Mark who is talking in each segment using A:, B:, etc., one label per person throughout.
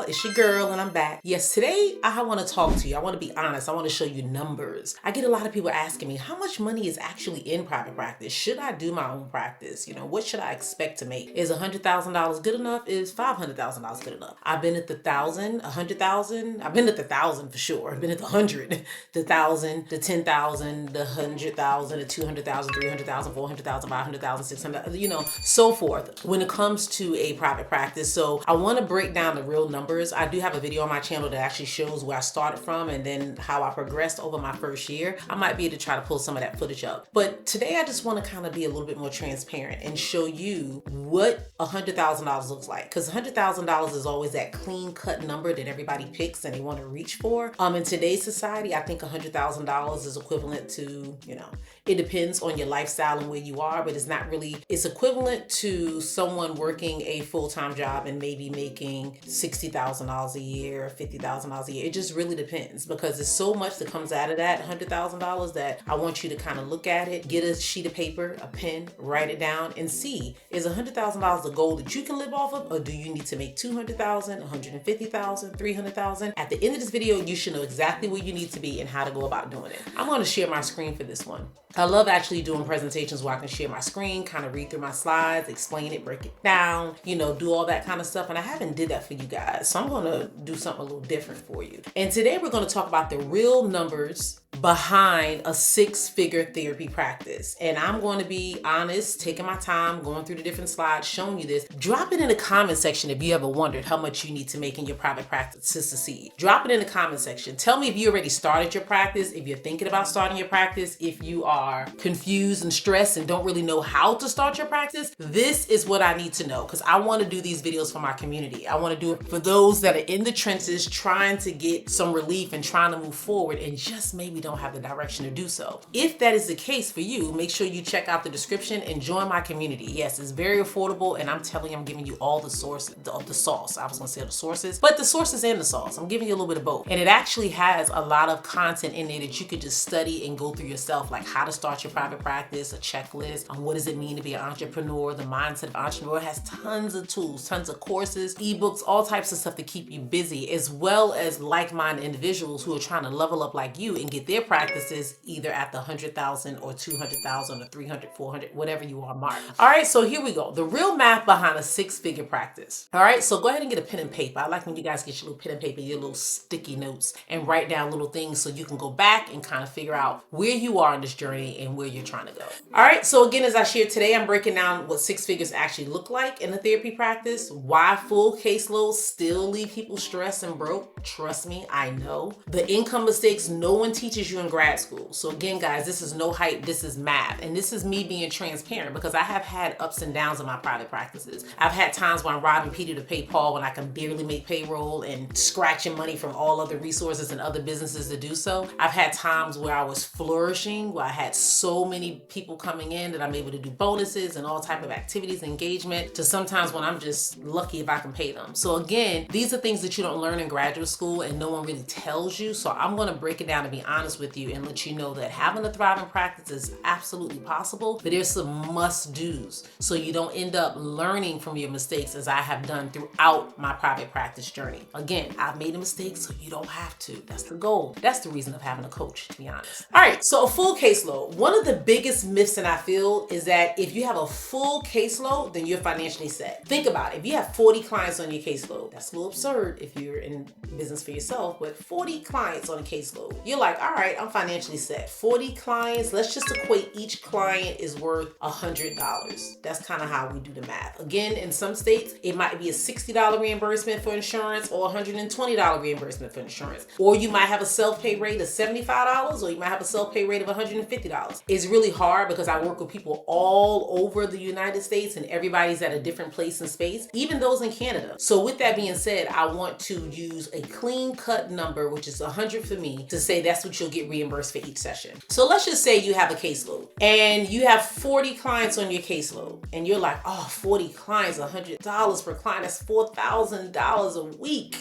A: It's your girl and I'm back. Yes, today I want to talk to you. I want to be honest. I want to show you numbers. I get a lot of people asking me, how much money is actually in private practice? Should I do my own practice? You know, what should I expect to make? Is $100,000 good enough? Is $500,000 good enough? I've been at the 1,000, 100,000. I've been at the 1,000 for sure. I've been at the 100, the 1,000, the 10,000, the 100,000, the 200,000, 300,000, 400,000, 500,000, 600,000, you know, so forth when it comes to a private practice. So I want to break down the real numbers. I do have a video on my channel that actually shows where I started from and then how I progressed over my first year. I might be able to try to pull some of that footage up. But today I just want to kind of be a little bit more transparent and show you what $100,000 looks like. Because $100,000 is always that clean cut number that everybody picks and they want to reach for. In today's society, I think $100,000 is equivalent to, you know, it depends on your lifestyle and where you are, but it's not really, it's equivalent to someone working a full-time job and maybe making $60,000 a year, $50,000 a year. It just really depends because there's so much that comes out of that $100,000 that I want you to kind of look at it, get a sheet of paper, a pen, write it down and see, is $100,000 the goal that you can live off of, or do you need to make $200,000, $150,000, $300,000? At the end of this video, you should know exactly where you need to be and how to go about doing it. I'm going to share my screen for this one. I love actually doing presentations where I can share my screen, kind of read through my slides, explain it, break it down, you know, do all that kind of stuff. And I haven't did that for you guys. So I'm going to do something a little different for you. And today we're going to talk about the real numbers behind a six-figure therapy practice. And I'm going to be honest, taking my time, going through the different slides, showing you this. Drop it in the comment section if you ever wondered how much you need to make in your private practice to succeed. Drop it in the comment section. Tell me if you already started your practice, if you're thinking about starting your practice, if you are confused and stressed and don't really know how to start your practice. This is what I need to know because I want to do these videos for my community. I want to do it for those that are in the trenches trying to get some relief and trying to move forward and just maybe don't have the direction to do so. If that is the case for you, make sure you check out the description and join my community. Yes, it's very affordable and I'm telling you, I'm giving you all the sources of the sauce. I was gonna say the sources, but the sources and the sauce. I'm giving you a little bit of both. And it actually has a lot of content in there that you could just study and go through yourself, like how to start your private practice, a checklist on what does it mean to be an entrepreneur, the mindset of entrepreneur. It has tons of tools, tons of courses, ebooks, all types of stuff to keep you busy, as well as like-minded individuals who are trying to level up like you and get their practices either at the 100,000 or 200,000 or 300, 400, whatever you are mark. All right, so here we go. The real math behind a six-figure practice. All right, so go ahead and get a pen and paper. I like when you guys get your little pen and paper, your little sticky notes, and write down little things so you can go back and kind of figure out where you are in this journey and where you're trying to go. All right, so again, as I shared today, I'm breaking down what six figures actually look like in a therapy practice, why full caseloads still leave people stressed and broke. Trust me, I know. The income mistakes no one teaches you in grad school. So again, guys, this is no hype, this is math. And this is me being transparent because I have had ups and downs in my private practices. I've had times when I'm robbing Peter to pay Paul when I can barely make payroll and scratching money from all other resources and other businesses to do so. I've had times where I was flourishing, where I had so many people coming in that I'm able to do bonuses and all type of activities, engagement, to sometimes when I'm just lucky if I can pay them. So again, these are things that you don't learn in graduate school and no one really tells you. So I'm going to break it down and be honest with you and let you know that having a thriving practice is absolutely possible, but there's some must-dos so you don't end up learning from your mistakes as I have done throughout my private practice journey. Again, I've made a mistake so you don't have to. That's the goal. That's the reason of having a coach, to be honest. All right, so a full caseload. One of the biggest myths that I feel is that if you have a full caseload, then you're financially set. Think about it. If you have 40 clients on your caseload, that's a little absurd if you're in business for yourself, but 40 clients on a caseload, you're like, all right, I'm financially set. 40 clients, let's just equate each client is worth $100. That's kind of how we do the math. Again, in some states, it might be a $60 reimbursement for insurance or $120 reimbursement for insurance. Or you might have a self-pay rate of $75 or you might have a self-pay rate of $150. It's really hard because I work with people all over the United States and everybody's at a different place in space, even those in Canada. So with that being said, I want to use a clean cut number, which is 100 for me, to say that's what you'll get reimbursed for each session. So let's just say you have a caseload and you have 40 clients on your caseload and you're like, oh, 40 clients, $100 per client, that's $4,000 a week.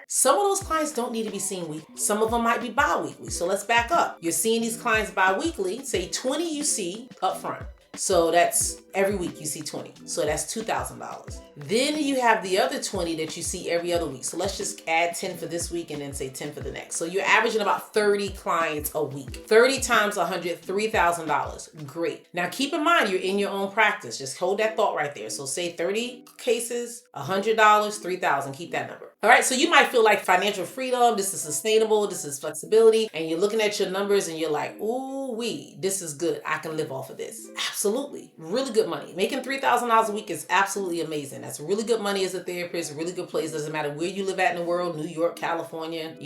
A: Some of those clients don't need to be seen weekly. Some of them might be bi-weekly. So let's back up. You're seeing these clients bi-weekly, say 20 you see up front. So that's Every week you see 20. So that's $2,000. Then you have the other 20 that you see every other week. So let's just add 10 for this week and then say 10 for the next. So you're averaging about 30 clients a week. 30 times 100, $3,000. Great. Now keep in mind, you're in your own practice. Just hold that thought right there. So say 30 cases, $100, $3,000. Keep that number. All right, so you might feel like financial freedom, this is sustainable, this is flexibility, and you're looking at your numbers and you're like, ooh wee, this is good. I can live off of this. Absolutely. Really good money. Making $3,000 a week is absolutely amazing. That's really good money as a therapist, really good place. Doesn't matter where you live at in the world, New York, California,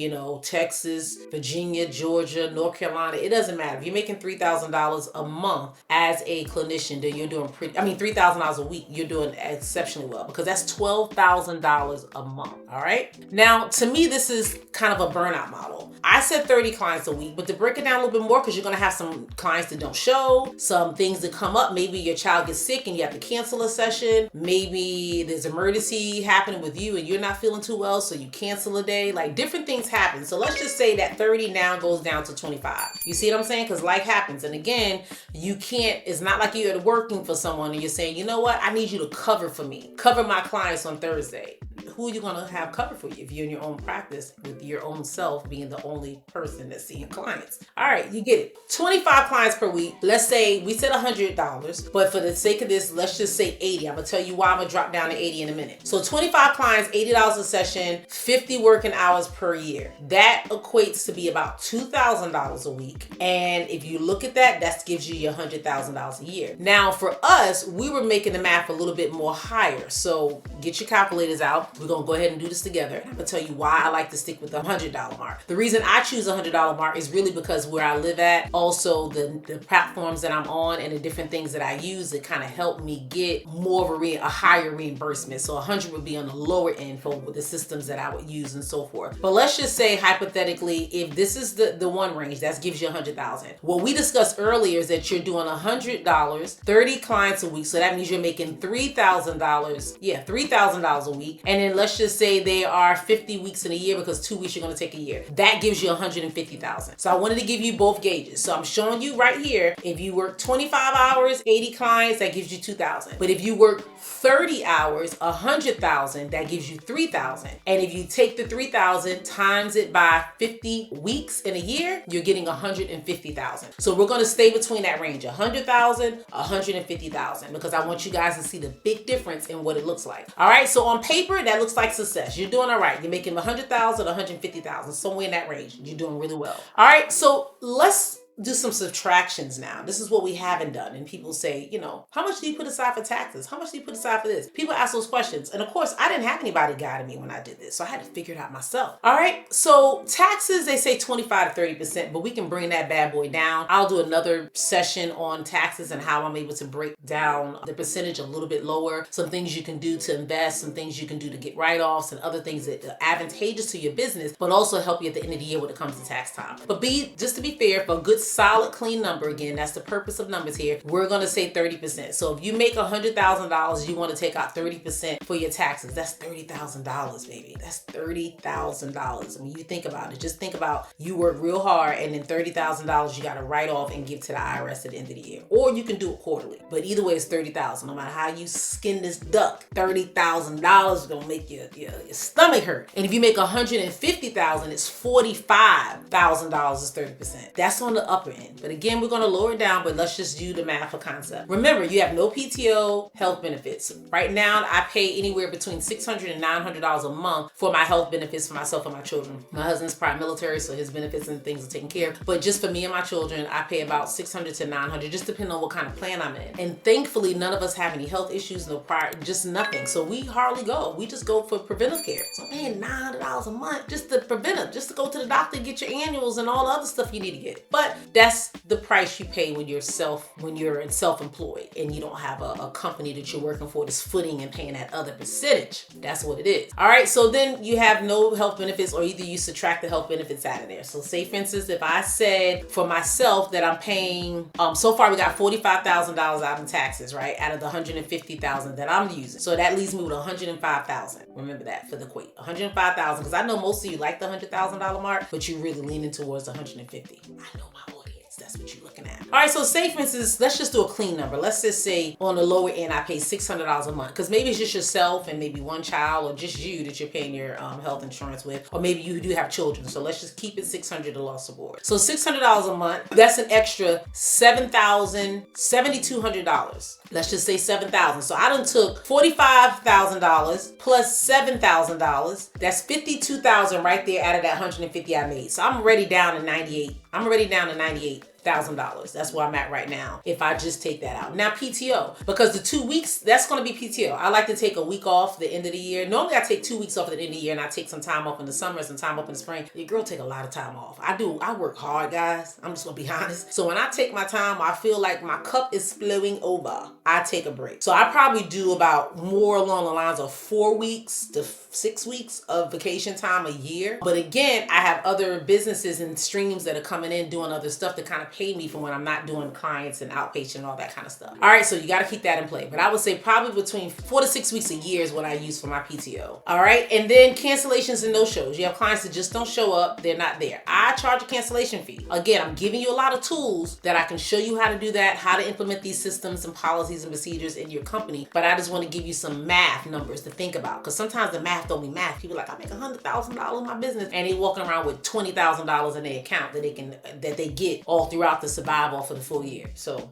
A: Texas, Virginia, Georgia, North Carolina. It doesn't matter. If you're making $3,000 a month as a clinician, then you're doing $3,000 a week, you're doing exceptionally well because that's $12,000 a month. All right. Now, to me, this is kind of a burnout model. I said 30 clients a week, but to break it down a little bit more, because you're going to have some clients that don't show, some things that come up. Maybe your child gets sick and you have to cancel a session. Maybe there's an emergency happening with you and you're not feeling too well, so you cancel a day. Like different things happen. So let's just say that 30 now goes down to 25. You see what I'm saying? Because life happens. And again, it's not like you're working for someone and you're saying, you know what? I need you to cover for me. Cover my clients on Thursday. Who are you going to have cover for you if you're in your own practice with your own self being the only person that's seeing clients? All right, you get it. 25 clients per week. Let's say we said $100, but for the sake of this, let's just say 80. I'm going to tell you why. I'm going to drop down to 80 in a minute. So 25 clients, $80 a session, 50 working hours per year. That equates to be about $2,000 a week. And if you look at that, that gives you your $100,000 a year. Now for us, we were making the math a little bit more higher. So get your calculators out. We're going to go ahead and do this together. I'm going to tell you why I like to stick with the $100 mark. The reason I choose the $100 mark is really because where I live at, also the platforms that I'm on and the different things that I use that kind of help me get more of a higher reimbursement. So 100 would be on the lower end for the systems that I would use and so forth. But let's just say hypothetically, if this is the one range, that gives you 100,000. What we discussed earlier is that you're doing $100, 30 clients a week. So that means you're making $3,000. Yeah, $3,000 a week. And then let's just say there are 50 weeks in a year because 2 weeks you're going to take a year. That gives you 150,000. So I wanted to give you both gauges. So I'm showing you right here, if you work 25 hours, 80 clients, that gives you 2,000. But if you work 30 hours, 100,000, that gives you 3,000. And if you take the 3,000 times it by 50 weeks in a year, you're getting 150,000. So we're going to stay between that range, 100,000, 150,000, because I want you guys to see the big difference in what it looks like. All right. So on paper, that looks like success. You're doing all right. You're making 100,000, 150,000, somewhere in that range. You're doing really well. All right. So let's do some subtractions now. This is what we haven't done. And people say, how much do you put aside for taxes? How much do you put aside for this? People ask those questions. And of course, I didn't have anybody guiding me when I did this. So I had to figure it out myself. All right. So taxes, they say 25 to 30%, but we can bring that bad boy down. I'll do another session on taxes and how I'm able to break down the percentage a little bit lower. Some things you can do to invest, some things you can do to get write-offs and other things that are advantageous to your business, but also help you at the end of the year when it comes to tax time. But just to be fair, for a good solid clean number, again, that's the purpose of numbers here, we're going to say 30%. So if you make $100,000, you want to take out 30% for your taxes. That's $30,000, baby. That's $30,000. I mean, you think about it. Just think about you work real hard and then $30,000 you got to write off and give to the IRS at the end of the year. Or you can do it quarterly. But either way, it's $30,000. No matter how you skin this duck, $30,000 is going to make your stomach hurt. And if you make $150,000, it's $45,000 is 30%. That's on the upper end. But again, we're going to lower it down, but let's just do the math for concept. Remember, you have no PTO, health benefits. Right now, I pay anywhere between $600 and $900 a month for my health benefits for myself and my children. My husband's private military, so his benefits and things are taken care of. But just for me and my children, I pay about $600 to $900, just depending on what kind of plan I'm in. And thankfully, none of us have any health issues, no prior, just nothing. So we hardly go. We just go for preventive care. So I'm paying $900 a month just to preventive, just to go to the doctor, get your annuals and all the other stuff you need to get. But that's the price you pay when you're self-employed and you don't have a company that you're working for that's footing and paying that other percentage. That's what it is. All right. So then you have no health benefits, or either you subtract the health benefits out of there. So say for instance, if I said for myself that I'm paying, so far we got $45,000 out in taxes, right? Out of the $150,000 that I'm using. So that leaves me with $105,000. Remember that for the equate, $105,000, because I know most of you like the $100,000 mark, but you're really leaning towards $150,000. I know my audience. That's what you're looking at. All right, so say for instance, let's just do a clean number. Let's just say on the lower end, I pay $600 a month, because maybe it's just yourself and maybe one child, or just you that you're paying your health insurance with, or maybe you do have children. So let's just keep it $600 across the board. So $600 a month, that's an extra $7,200. Let's just say $7,000. So I done took $45,000 plus $7,000. That's $52,000 right there out of that $150 I made. So I'm already down to $98,000. That's where I'm at right now if I just take that out. Now PTO, because the 2 weeks, that's going to be PTO. I like to take a week off the end of the year. Normally I take 2 weeks off at the end of the year, and I take some time off in the summer, some time off in the spring. Your girl take a lot of time off. I work hard, guys. I'm just going to be honest. So when I take my time, I feel like my cup is flowing over. I take a break. So I probably do about more along the lines of 4 weeks to 6 weeks of vacation time a year. But again, I have other businesses and streams that are coming in doing other stuff to kind of pay me for when I'm not doing clients and outpatient and all that kind of stuff. All right, so you got to keep that in play. But I would say probably between 4 to 6 weeks a year is what I use for my PTO. All right, and then cancellations and no-shows. You have clients that just don't show up. They're not there. I charge a cancellation fee. Again, I'm giving you a lot of tools that I can show you how to do that, how to implement these systems and policies and procedures in your company. But I just want to give you some math numbers to think about, because sometimes the math don't be math. People are like, I make $100,000 in my business, and they walking around with $20,000 in their account that they get all throughout the survival for the full year. So,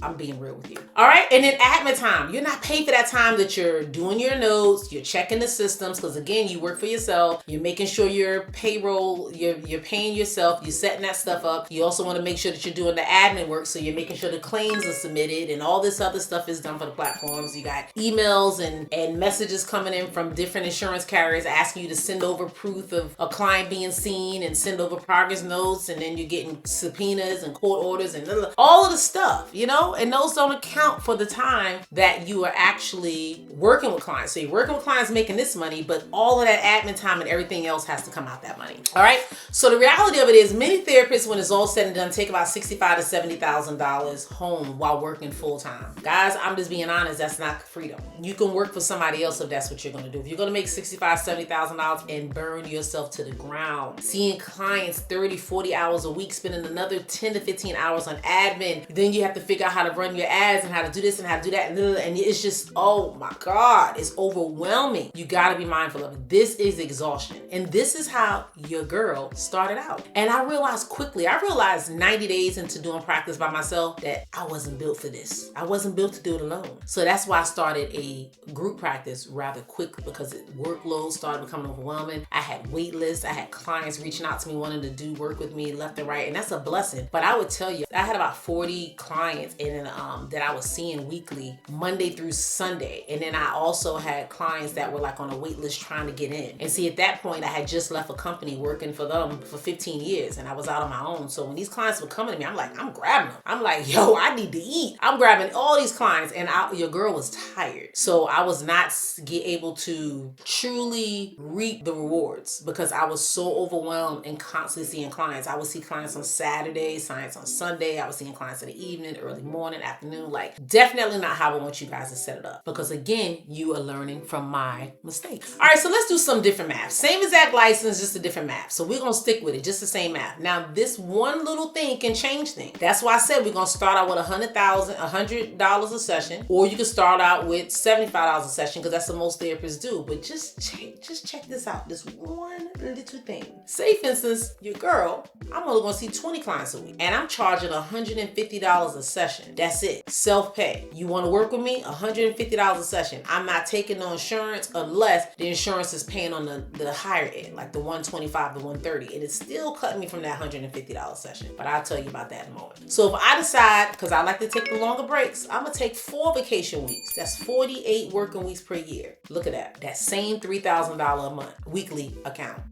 A: I'm being real with you. All right. And then admin time. You're not paid for that time that you're doing your notes, you're checking the systems, because again, you work for yourself. You're making sure your payroll, you're paying yourself, you're setting that stuff up. You also want to make sure that you're doing the admin work. So you're making sure the claims are submitted and all this other stuff is done for the platforms. You got emails and messages coming in from different insurance carriers asking you to send over proof of a client being seen and send over progress notes. And then you're getting subpoenas and court orders and all of the stuff, and those don't account for the time that you are actually working with clients. So you're working with clients making this money, but all of that admin time and everything else has to come out that money. All right. So the reality of it is many therapists, when it's all said and done, take about $65,000 to $70,000 home while working full time. Guys, I'm just being honest. That's not freedom. You can work for somebody else if that's what you're going to do. If you're going to make $65,000, $70,000 and burn yourself to the ground, seeing clients 30, 40 hours a week, spending another 10 to 15 hours on admin, then you have to figure out how to run your ads and how to do this and how to do that. And it's just, oh my God, it's overwhelming. You got to be mindful of it. This is exhaustion. And this is how your girl started out. And I realized 90 days into doing practice by myself that I wasn't built for this. I wasn't built to do it alone. So that's why I started a group practice rather quickly, because workload started becoming overwhelming. I had wait lists. I had clients reaching out to me wanting to do work with me left and right. And that's a blessing. But I would tell you, I had about 40 clients that I was seeing weekly, Monday through Sunday. And then I also had clients that were like on a wait list trying to get in. And see, at that point, I had just left a company working for them for 15 years and I was out on my own. So when these clients were coming to me, I'm grabbing them. I'm like, yo, I need to eat. I'm grabbing all these clients, and your girl was tired. So I was not able to truly reap the rewards because I was so overwhelmed and constantly seeing clients. I would see clients on Saturday, clients on Sunday. I was seeing clients in the evening, early morning, afternoon. Like, definitely not how I want you guys to set it up, because again, you are learning from my mistakes. All right, so let's do some different math. Same exact license, just a different math. So we're gonna stick with it, just the same math. Now, this one little thing can change things. That's why I said we're gonna start out with $100 a session, or you can start out with $75 a session, because that's the most therapists do. But just check this out. This one little thing. Say, for instance, your girl, I'm only gonna see 20 clients a week, and I'm charging $150 a session. That's it. Self-pay. You want to work with me? $150 a session. I'm not taking no insurance unless the insurance is paying on the higher end, like the $125 to $130, and it's still cutting me from that $150 session. But I'll tell you about that in a moment. So if I decide, because I like to take the longer breaks, I'm gonna take 4 vacation weeks. That's 48 working weeks per year. Look at that. That same $3,000 a month weekly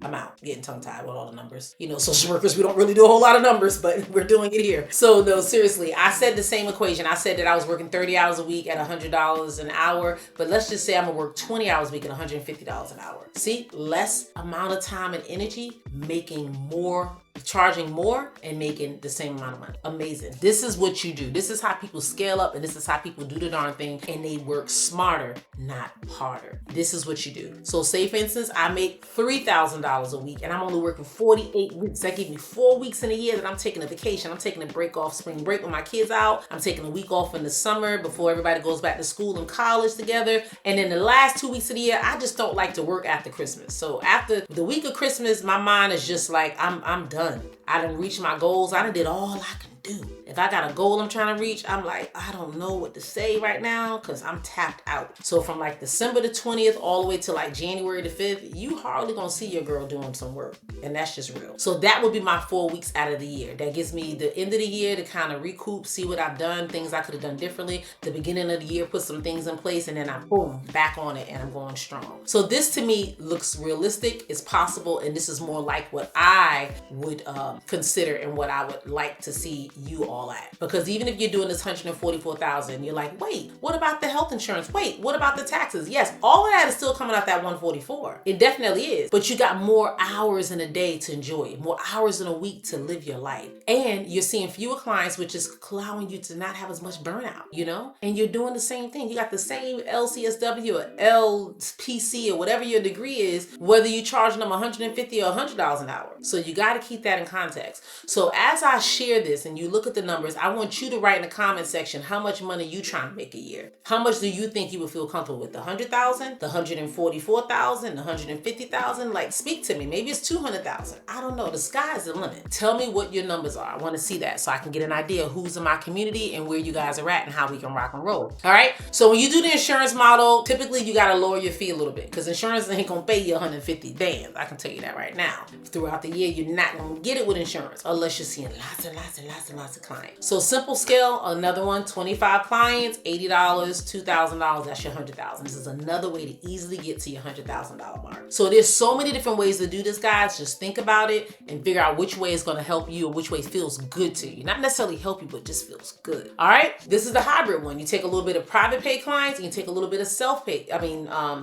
A: amount. Getting tongue-tied with all the numbers. Social workers, we don't really do a whole lot of numbers, but we're doing it here. So no, seriously, I said the same equation. I said that I was working 30 hours a week at $100 an hour, but let's just say I'm gonna work 20 hours a week at $150 an hour. See, less amount of time and energy, making more charging more and making the same amount of money. Amazing. This is what you do. This is how people scale up, and this is how people do the darn thing, and they work smarter, not harder. This is what you do. So say for instance, I make $3,000 a week and I'm only working 48 weeks. That gives me 4 weeks in a year that I'm taking a vacation. I'm taking a break off spring break with my kids out. I'm taking a week off in the summer before everybody goes back to school and college together. And then the last 2 weeks of the year, I just don't like to work after Christmas. So after the week of Christmas, my mind is just like, I'm done. I done reached my goals. I done did all I can do. If I got a goal I'm trying to reach, I'm like, I don't know what to say right now because I'm tapped out. So from like December the 20th all the way to like January the 5th, you hardly gonna see your girl doing some work. And that's just real. So that would be my 4 weeks out of the year. That gives me the end of the year to kind of recoup, see what I've done, things I could have done differently. The beginning of the year, put some things in place, and then I'm boom, back on it and I'm going strong. So this to me looks realistic, it's possible, and this is more like what I would consider and what I would like to see you all at. Because even if you're doing this $144,000, you're like, wait, what about the health insurance? Wait, what about the taxes? Yes, all of that is still coming out that 144. It definitely is. But you got more hours in a day to enjoy it, more hours in a week to live your life. And you're seeing fewer clients, which is allowing you to not have as much burnout, you know? And you're doing the same thing. You got the same LCSW or LPC or whatever your degree is, whether you're charging them $150 or $100 an hour. So you got to keep that in context. So as I share this and you look at the numbers, I want you to write in the comment section how much money you trying to make a year. How much do you think you would feel comfortable with? The $100,000, the $144,000, the $150,000? Like, speak to me. Maybe it's $200,000. I don't know. The sky's the limit. Tell me what your numbers are. I want to see that so I can get an idea of who's in my community and where you guys are at and how we can rock and roll. All right. So when you do the insurance model, typically you got to lower your fee a little bit because insurance ain't going to pay you 150 bands. I can tell you that right now. Throughout the year, you're not going to get it with insurance unless you're seeing lots and lots and lots and lots of clients. So simple scale, another one, 25 clients, $80, $2,000, that's your $100,000. This is another way to easily get to your $100,000 mark. So there's so many different ways to do this, guys. Just think about it and figure out which way is going to help you or which way feels good to you. Not necessarily help you, but just feels good. All right. This is the hybrid one. You take a little bit of private pay clients and you take a little bit of self-pay.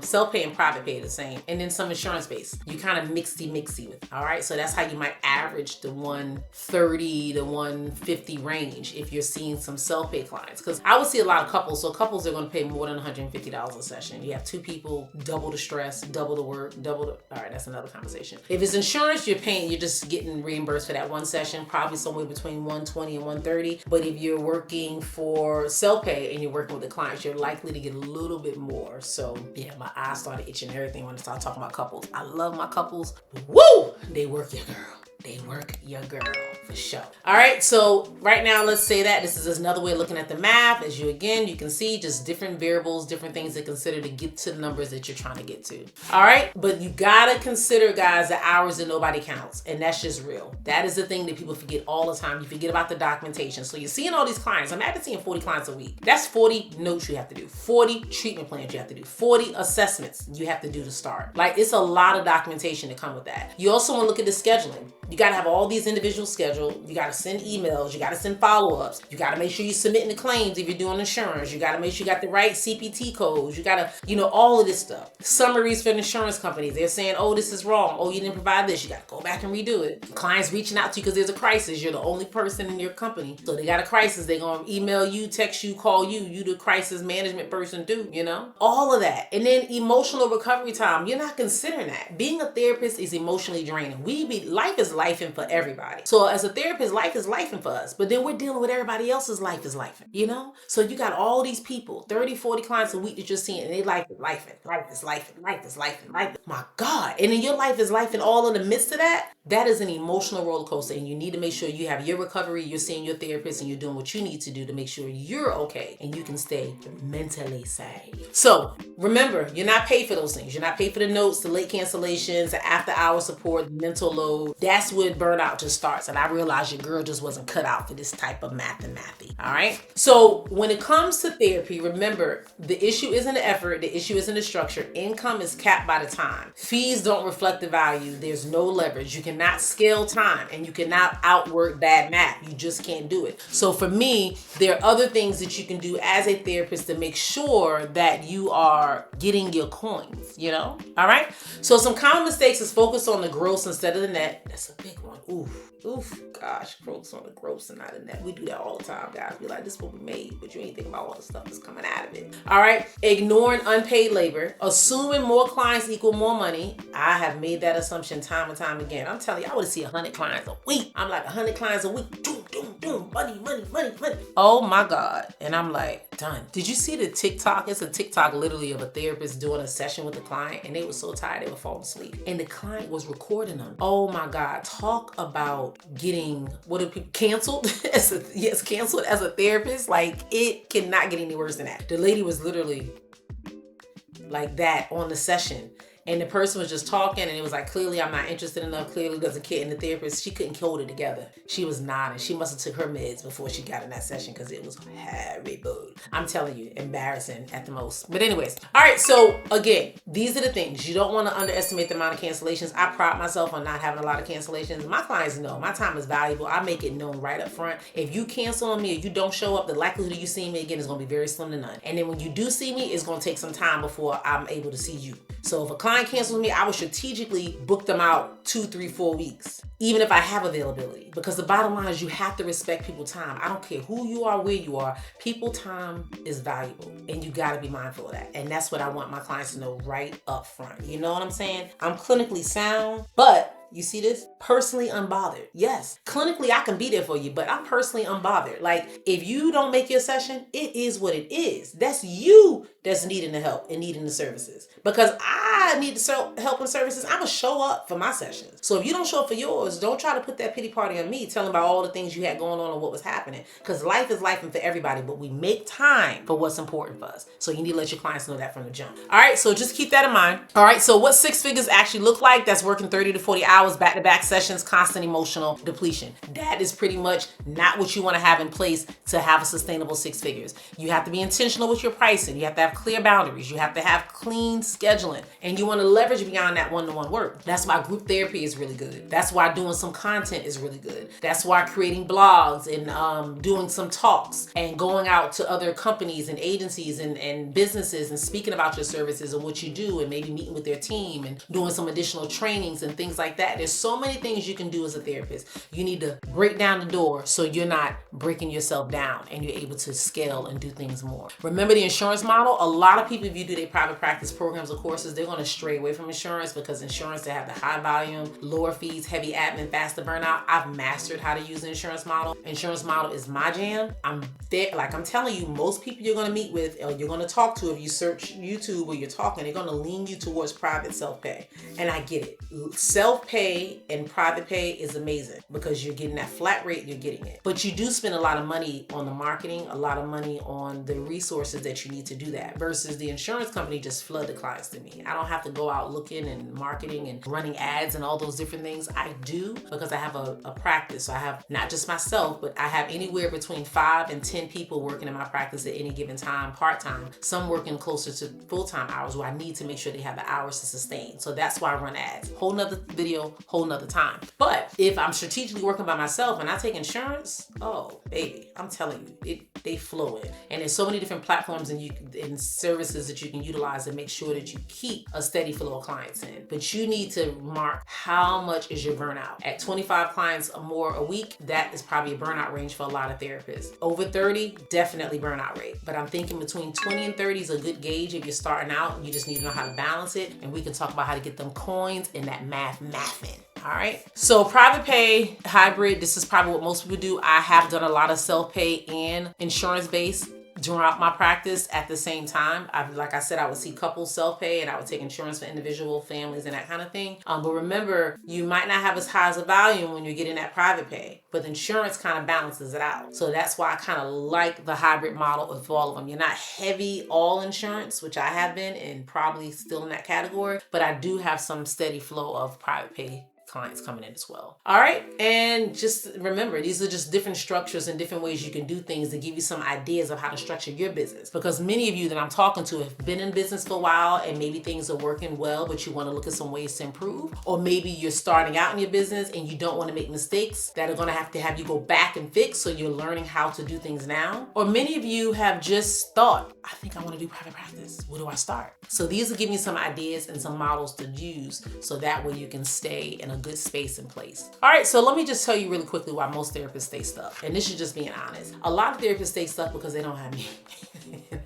A: Self-pay and private pay are the same. And then some insurance based. You kind of mixy with it. All right. So that's how you might average the 130 to 150 range if you're seeing some self-pay clients. Because I would see a lot of couples. So couples are going to pay more than $150 a session. You have two people, double the stress, double the work, all right, that's another conversation. If it's insurance, you're just getting reimbursed for that one session, probably somewhere between 120 and 130. But if you're working for self-pay and you're working with the clients, you're likely to get a little bit more. So yeah, my eyes started itching and everything when I started talking about couples. I love my couples. Woo! They work your girl. They work your girl for sure. All right, so right now, let's say that this is another way of looking at the math. As you can see just different variables, different things to consider to get to the numbers that you're trying to get to. All right, but you gotta consider, guys, the hours that nobody counts, and that's just real. That is the thing that people forget all the time. You forget about the documentation. So you're seeing all these clients. Imagine seeing 40 clients a week. That's 40 notes you have to do, 40 treatment plans you have to do, 40 assessments you have to do to start. Like, it's a lot of documentation to come with that. You also want to look at the scheduling. You got to have all these individuals scheduled. You got to send emails. You got to send follow-ups. You got to make sure you're submitting the claims if you're doing insurance. You got to make sure you got the right CPT codes. You got to, all of this stuff. Summaries for the insurance companies. They're saying, oh, this is wrong. Oh, you didn't provide this. You got to go back and redo it. Clients reaching out to you because there's a crisis. You're the only person in your company. So they got a crisis. They're going to email you, text you, call you. You the crisis management person too, all of that. And then emotional recovery time. You're not considering that. Being a therapist is emotionally draining. Life is lifing for everybody. So as a therapist, life is lifing for us, but then we're dealing with everybody else's life is lifing, So you got all these people, 30, 40 clients a week that you're seeing, and they life is lifing. My God. And then your life is lifing all in the midst of that. That is an emotional roller coaster, and you need to make sure you have your recovery, you're seeing your therapist, and you're doing what you need to do to make sure you're okay and you can stay mentally safe. So remember, you're not paid for those things. You're not paid for the notes, the late cancellations, the after-hour support, the mental load. That's when burnout just starts. And I realized your girl just wasn't cut out for this type of mathy. All right. So when it comes to therapy, remember, the issue isn't the effort. The issue isn't the structure. Income is capped by the time. Fees don't reflect the value. There's no leverage. You cannot scale time and you cannot outwork bad math. You just can't do it. So for me, there are other things that you can do as a therapist to make sure that you are getting your coins, All right. So some common mistakes is focus on the gross instead of the net. That's a a big one. Oof, gosh, gross on the gross and not in that. We do that all the time, guys. We like, this is what we made, but you ain't thinking about all the stuff that's coming out of it. All right, ignoring unpaid labor, assuming more clients equal more money. I have made that assumption time and time again. I'm telling you, I would see 100 clients a week. I'm like 100 clients a week. Doom, money. Oh my God. And I'm like, done. Did you see the TikTok? It's a TikTok literally of a therapist doing a session with a client, and they were so tired they were falling asleep. And the client was recording them. Oh my God. Talk about getting, what are people, canceled? Canceled as a therapist. Like, it cannot get any worse than that. The lady was literally like that on the session. And the person was just talking, and it was like, clearly I'm not interested enough, clearly doesn't care. And the therapist, she couldn't hold it together. She was nodding. She must have took her meds before she got in that session, because it was horrible. I'm telling you, embarrassing at the most. But anyways, all right, so again, these are the things. You don't want to underestimate the amount of cancellations. I pride myself on not having a lot of cancellations. My clients know my time is valuable. I make it known right up front. If you cancel on me or you don't show up, the likelihood of you seeing me again is going to be very slim to none. And then when you do see me, it's going to take some time before I'm able to see you. So if a client cancels me, I would strategically book them out 2, 3, 4 weeks, even if I have availability. Because the bottom line is you have to respect people's time. I don't care who you are, where you are, people's time is valuable, and you gotta be mindful of that. And that's what I want my clients to know right up front. You know what I'm saying? I'm clinically sound, but you see this? Personally unbothered. Yes, clinically I can be there for you, but I'm personally unbothered. Like, if you don't make your session, it is what it is. That's you that's needing the help and needing the services. Because I need the help and services, I'm gonna show up for my sessions. So if you don't show up for yours, don't try to put that pity party on me, telling about all the things you had going on and what was happening. Because life is life and for everybody, but we make time for what's important for us. So you need to let your clients know that from the jump. All right, so just keep that in mind. All right, so what 6 figures actually look like? That's working 30 to 40 hours, back-to-back sessions, constant emotional depletion. That is pretty much not what you want to have in place to have a sustainable 6 figures. You have to be intentional with your pricing. You have to have clear boundaries. You have to have clean scheduling, and you want to leverage beyond that one-to-one work. That's why group therapy is really good. That's why doing some content is really good. That's why creating blogs and doing some talks and going out to other companies and agencies and businesses and speaking about your services and what you do, and maybe meeting with their team and doing some additional trainings and things like that. There's so many things you can do as a therapist. You need to break down the door so you're not breaking yourself down and you're able to scale and do things more. Remember the insurance model? A lot of people, if you do their private practice programs or courses, they're going to stray away from insurance, because insurance, they have the high volume, lower fees, heavy admin, faster burnout. I've mastered how to use the insurance model. Insurance model is my jam. I'm there. Like I'm telling you, most people you're going to meet with or you're going to talk to, if you search YouTube or you're talking, they're going to lean you towards private self-pay. And I get it. Self-pay and private pay is amazing because you're getting that flat rate, you're getting it. But you do spend a lot of money on the marketing, a lot of money on the resources that you need to do that, versus the insurance company just flood the clients to me. I don't have to go out looking and marketing and running ads and all those different things. I do because I have a practice. So I have not just myself, but I have anywhere between 5 and 10 people working in my practice at any given time, part-time, some working closer to full-time hours where I need to make sure they have the hours to sustain. So that's why I run ads. Whole nother video, whole nother time. But if I'm strategically working by myself and I take insurance, oh baby, I'm telling you, they flow in. And there's so many different platforms and services that you can utilize to make sure that you keep a steady flow of clients in. But you need to mark how much is your burnout. At 25 clients or more a week, that is probably a burnout range for a lot of therapists. Over 30, definitely burnout rate. But I'm thinking between 20 and 30 is a good gauge if you're starting out. You just need to know how to balance it. And we can talk about how to get them coins and that mathing. All right. So private pay, hybrid, this is probably what most people do. I have done a lot of self-pay and insurance-based throughout my practice at the same time. Like I said, I would see couples self-pay and I would take insurance for individual families and that kind of thing. But remember, you might not have as high as a volume when you're getting that private pay, but insurance kind of balances it out. So that's why I kind of like the hybrid model of all of them. You're not heavy all insurance, which I have been and probably still in that category, but I do have some steady flow of private pay clients coming in as well. All right. And just remember, these are just different structures and different ways you can do things to give you some ideas of how to structure your business. Because many of you that I'm talking to have been in business for a while and maybe things are working well, but you want to look at some ways to improve. Or maybe you're starting out in your business and you don't want to make mistakes that are going to have you go back and fix. So you're learning how to do things now. Or many of you have just thought, I think I want to do private practice. Where do I start? So these will give you some ideas and some models to use so that way you can stay in a a good space in place. All right, so let me just tell you really quickly why most therapists stay stuck. And this is just being honest. A lot of therapists stay stuck because they don't have me.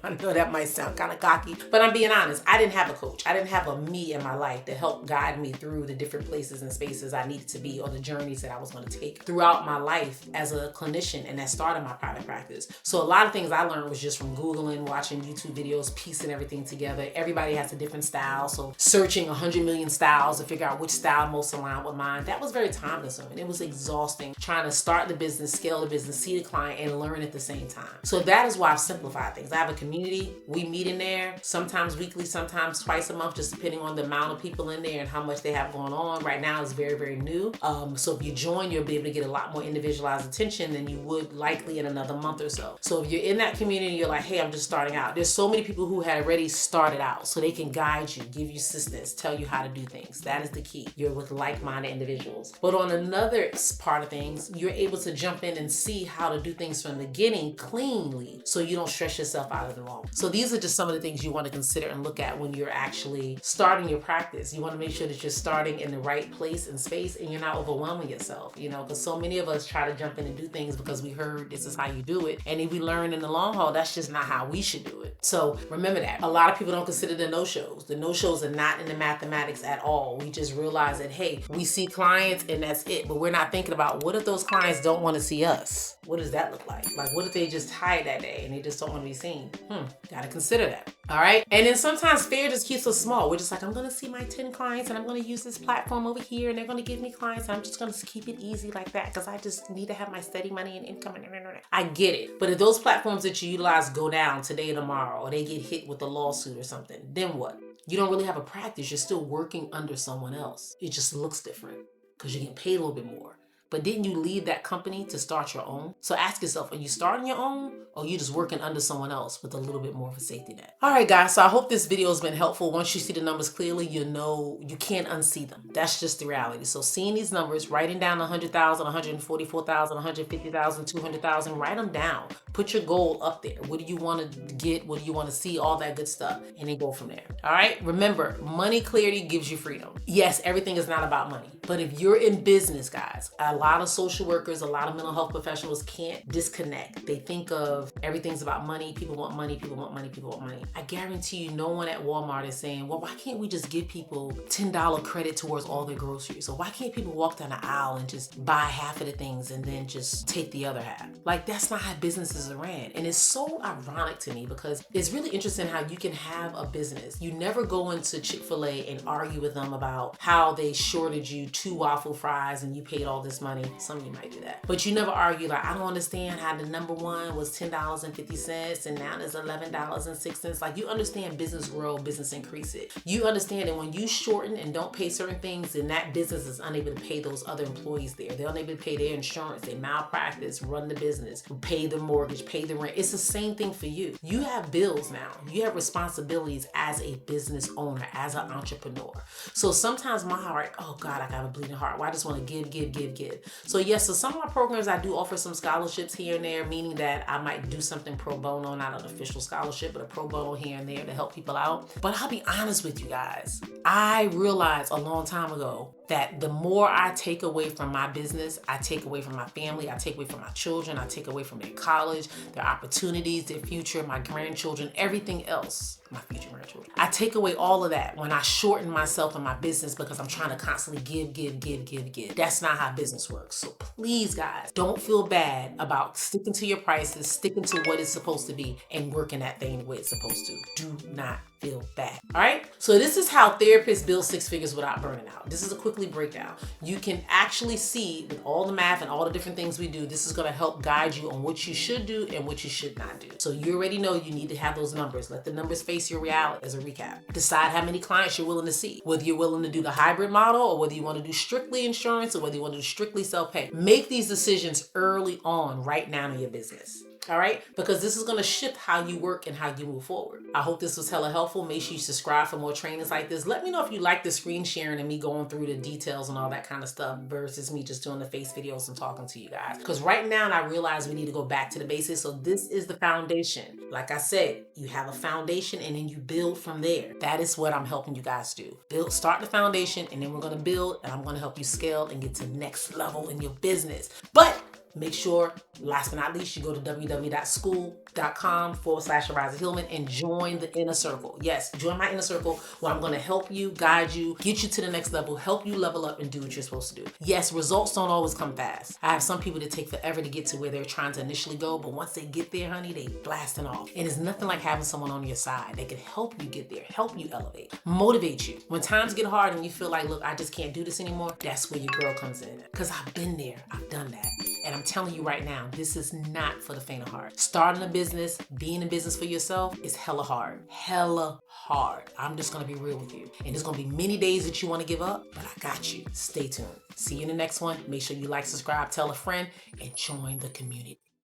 A: I know that might sound kind of cocky, but I'm being honest. I didn't have a coach. I didn't have a me in my life to help guide me through the different places and spaces I needed to be, or the journeys that I was going to take throughout my life as a clinician, and that started my private practice. So a lot of things I learned was just from Googling, watching YouTube videos, piecing everything together. Everybody has a different style, so searching 100 million styles to figure out which style most aligned with mine. That was very time consuming. It was exhausting trying to start the business, scale the business, see the client, and learn at the same time. So that is why I've simplified things. I have a community. We meet in there, sometimes weekly, sometimes twice a month, just depending on the amount of people in there and how much they have going on. Right now it's very, very new. So if you join, you'll be able to get a lot more individualized attention than you would likely in another month or so. So if you're in that community, you're like, hey, I'm just starting out. There's so many people who had already started out, so they can guide you, give you assistance, tell you how to do things. That is the key. You're with like-minded individuals. But on another part of things, you're able to jump in and see how to do things from the beginning cleanly, so you don't stress yourself out of the moment. So these are just some of the things you want to consider and look at when you're actually starting your practice. You want to make sure that you're starting in the right place and space, and you're not overwhelming yourself, because so many of us try to jump in and do things because we heard this is how you do it. And if we learn in the long haul, that's just not how we should do it. So remember that. A lot of people don't consider the no-shows. The no-shows are not in the mathematics at all. We just realize that, hey, we see clients and that's it. But we're not thinking about, what if those clients don't want to see us? What does that look like? Like, what if they just tired that day and they just don't want to be seen? Gotta consider that. All right. And then sometimes fear just keeps us small. We're just like, I'm going to see my 10 clients and I'm going to use this platform over here and they're going to give me clients. And I'm just going to keep it easy like that because I just need to have my steady money and income. I get it. But if those platforms that you utilize go down today or tomorrow, or they get hit with a lawsuit or something, then what? You don't really have a practice. You're still working under someone else. It just looks different because you're getting paid a little bit more. But didn't you leave that company to start your own? So ask yourself, are you starting your own, or are you just working under someone else with a little bit more of a safety net? All right, guys, so I hope this video has been helpful. Once you see the numbers clearly, you know you can't unsee them. That's just the reality. So seeing these numbers, writing down 100,000, 144,000, 150,000, 200,000, write them down. Put your goal up there. What do you want to get? What do you want to see? All that good stuff. And then go from there. All right? Remember, money clarity gives you freedom. Yes, everything is not about money. But if you're in business, guys, a lot of social workers, a lot of mental health professionals can't disconnect. They think of everything's about money. People want money. People want money. People want money. I guarantee you no one at Walmart is saying, well, why can't we just give people $10 credit towards all their groceries? Or why can't people walk down the aisle and just buy half of the things and then just take the other half? Like, that's not how businesses are ran. And it's so ironic to me because it's really interesting how you can have a business. You never go into Chick-fil-A and argue with them about how they shorted you 2 waffle fries and you paid all this money. Some of you might do that. But you never argue like, I don't understand how the number one was $10.50 and now it's $11.06. Like, you understand business grow, business increase it. You understand that when you shorten and don't pay certain things, then that business is unable to pay those other employees there. They're unable to pay their insurance, they malpractice, run the business, pay the mortgage, pay the rent. It's the same thing for you. You have bills now. You have responsibilities as a business owner, as an entrepreneur. So sometimes my heart, oh God, I got a bleeding heart. Well, I just want to give. So yes, so some of my programs, I do offer some scholarships here and there, meaning that I might do something pro bono, not an official scholarship, but a pro bono here and there to help people out. But I'll be honest with you guys. I realized a long time ago that the more I take away from my business, I take away from my family, I take away from my children, I take away from their college, their opportunities, their future, my grandchildren, everything else, my future grandchildren. I take away all of that when I shorten myself and my business because I'm trying to constantly give. That's not how business works. So please, guys, don't feel bad about sticking to your prices, sticking to what it's supposed to be, and working that thing the way it's supposed to. Do not feel bad. All right? So this is how therapists build 6 figures without burning out. This is a quickly breakdown. You can actually see with all the math and all the different things we do, this is going to help guide you on what you should do and what you should not do. So you already know you need to have those numbers. Let the numbers face your reality. As a recap, decide how many clients you're willing to see, whether you're willing to do the hybrid model or whether you want to do strictly insurance or whether you want to do strictly self-pay. Make these decisions early on right now in your business. All right, because this is going to shift how you work and how you move forward. I hope this was hella helpful. Make sure you subscribe for more trainings like this. Let me know if you like the screen sharing and me going through the details and all that kind of stuff versus me just doing the face videos and talking to you guys. Because right now I realize we need to go back to the basics. So this is the foundation. Like I said, you have a foundation and then you build from there. That is what I'm helping you guys do. Start the foundation, and then we're going to build, and I'm going to help you scale and get to the next level in your business. But make sure, last but not least, you go to www.school.com/Arisza Hillman and join the inner circle. Yes, join my inner circle where I'm going to help you, guide you, get you to the next level, help you level up and do what you're supposed to do. Yes, results don't always come fast. I have some people that take forever to get to where they're trying to initially go, but once they get there, honey, they blasting off. And it's nothing like having someone on your side that can help you get there, help you elevate, motivate you. When times get hard and you feel like, look, I just can't do this anymore, that's where your girl comes in. Because I've been there, I've done that. And I'm telling you right now, this is not for the faint of heart. Starting a business, being in business for yourself is hella hard. Hella hard. I'm just gonna be real with you. And there's gonna be many days that you wanna give up, but I got you. Stay tuned. See you in the next one. Make sure you like, subscribe, tell a friend, and join the community.